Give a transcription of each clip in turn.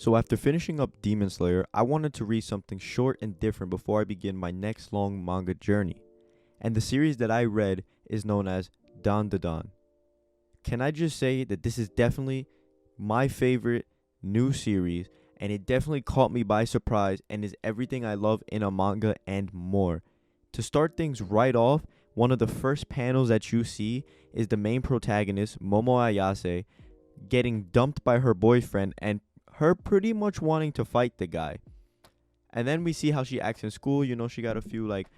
So after finishing up Demon Slayer, I wanted to read something short and different before I begin my next long manga journey. And the series that I read is known as Dandadan. Can I just say that this is definitely my favorite new series, and it definitely caught me by surprise and is everything I love in a manga and more. To start things right off, one of the first panels that you see is the main protagonist, Momo Ayase, getting dumped by her boyfriend and her pretty much wanting to fight the guy. And then we see how she acts in school. You know, she got a few, like,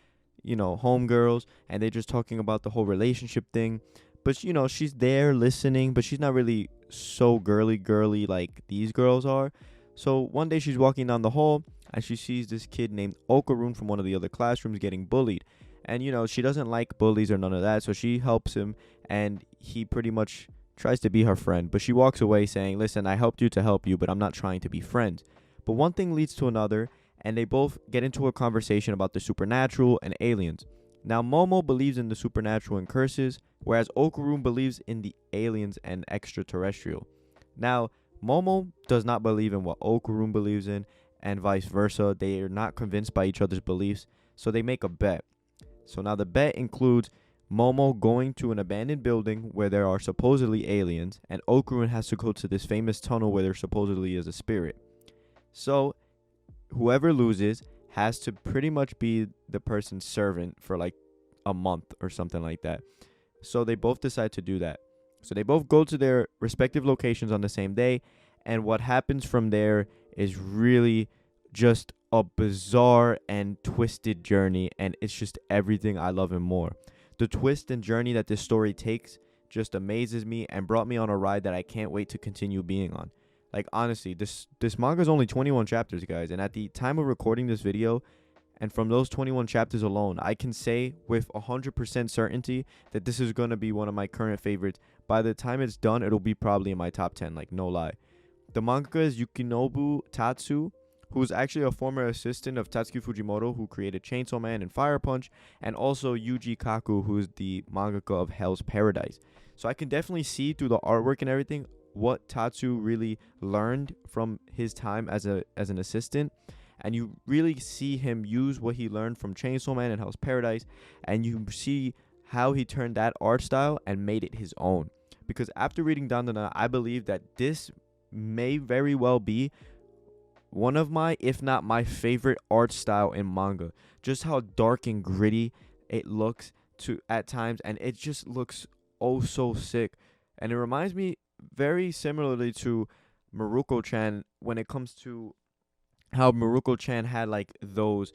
homegirls, and they're just talking about the whole relationship thing. But, she's there listening, but she's not really so girly like these girls are. So one day she's walking down the hall, and she sees this kid named Okarun from one of the other classrooms getting bullied. And, she doesn't like bullies or none of that, so she helps him, and he pretty much tries to be her friend. But she walks away saying, listen, I helped you to help you, but I'm not trying to be friends. But one thing leads to another, and they both get into a conversation about the supernatural and aliens. Now, Momo believes in the supernatural and curses, whereas Okarun believes in the aliens and extraterrestrial. Now, Momo does not believe in what Okarun believes in, and vice versa. They are not convinced by each other's beliefs, so they make a bet. So now the bet includes Momo going to an abandoned building where there are supposedly aliens, and Okarun has to go to this famous tunnel where there supposedly is a spirit. So whoever loses has to pretty much be the person's servant for like a month or something like that. So they both decide to do that. So they both go to their respective locations on the same day, and what happens from there is really just a bizarre and twisted journey, and it's just everything I love and more. The twist and journey that this story takes just amazes me and brought me on a ride that I can't wait to continue being on. Like, honestly, this manga is only 21 chapters, guys, and at the time of recording this video, and from those 21 chapters alone, I can say with 100% certainty that this is going to be one of my current favorites. By the time it's done, it'll be probably in my top 10, like, no lie. The mangaka is Yukinobu Tatsu, who's actually a former assistant of Tatsuki Fujimoto, who created Chainsaw Man and Fire Punch, and also Yuji Kaku, who's the mangaka of Hell's Paradise. So I can definitely see through the artwork and everything what Tatsu really learned from his time as an assistant, and you really see him use what he learned from Chainsaw Man and Hell's Paradise, and you see how he turned that art style and made it his own. Because after reading Dandadan, I believe that this may very well be one of my, if not my favorite art style in manga. Just how dark and gritty it looks to at times, and it just looks oh so sick. And it reminds me very similarly to Maruko-chan when it comes to how Maruko-chan had like those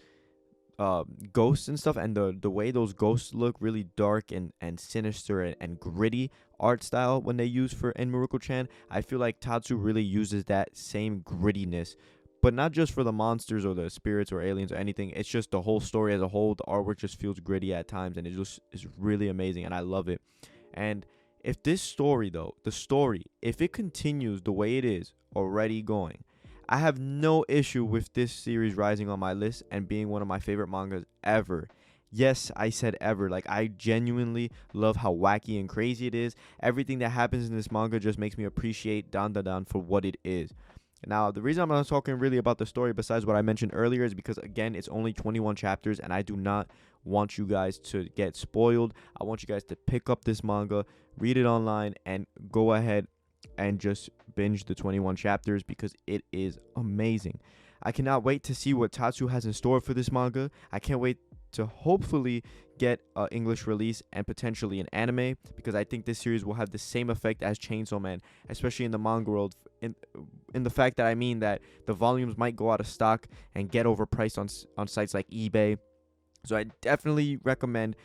ghosts and stuff, and the way those ghosts look really dark and sinister and gritty art style when they use for in Maruko-chan. I feel like Tatsu really uses that same grittiness, but not just for the monsters or the spirits or aliens or anything. It's just the whole story as a whole. The artwork just feels gritty at times, and it just is really amazing, and I love it. And if this story, though, if it continues the way it is already going, I have no issue with this series rising on my list and being one of my favorite mangas ever. Yes, I said ever. Like, I genuinely love how wacky and crazy it is. Everything that happens in this manga just makes me appreciate Dandadan for what it is. Now, the reason I'm not talking really about the story besides what I mentioned earlier is because, again, it's only 21 chapters, and I do not want you guys to get spoiled. I want you guys to pick up this manga, read it online, and go ahead and just binge the 21 chapters because it is amazing. I cannot wait to see what Tatsu has in store for this manga. I can't wait to hopefully get an English release and potentially an anime, because I think this series will have the same effect as Chainsaw Man, especially in the manga world, in the fact that I mean that the volumes might go out of stock and get overpriced on sites like eBay. So I definitely recommend,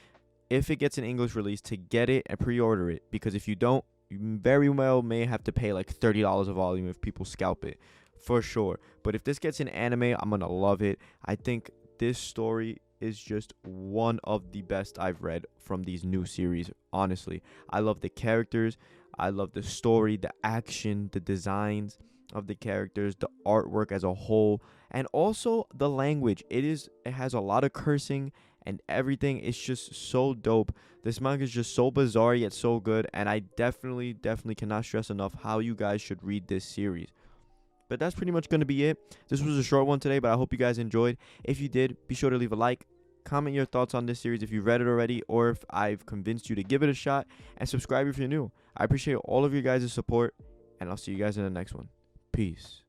if it gets an English release, to get it and pre-order it, because if you don't, you very well may have to pay like $30 a volume if people scalp it, for sure. But if this gets an anime, I'm gonna love it. I think this story is just one of the best I've read from these new series. Honestly, I love the characters, I love the story, the action, the designs of the characters, the artwork as a whole, and also the language. It has a lot of cursing and everything. It's just so dope. This manga is just so bizarre yet so good, and I definitely cannot stress enough how you guys should read this series. But that's pretty much going to be it. This was a short one today, but I hope you guys enjoyed. If you did, be sure to leave a like. Comment your thoughts on this series if you've read it already or if I've convinced you to give it a shot. And subscribe if you're new. I appreciate all of your guys' support. And I'll see you guys in the next one. Peace.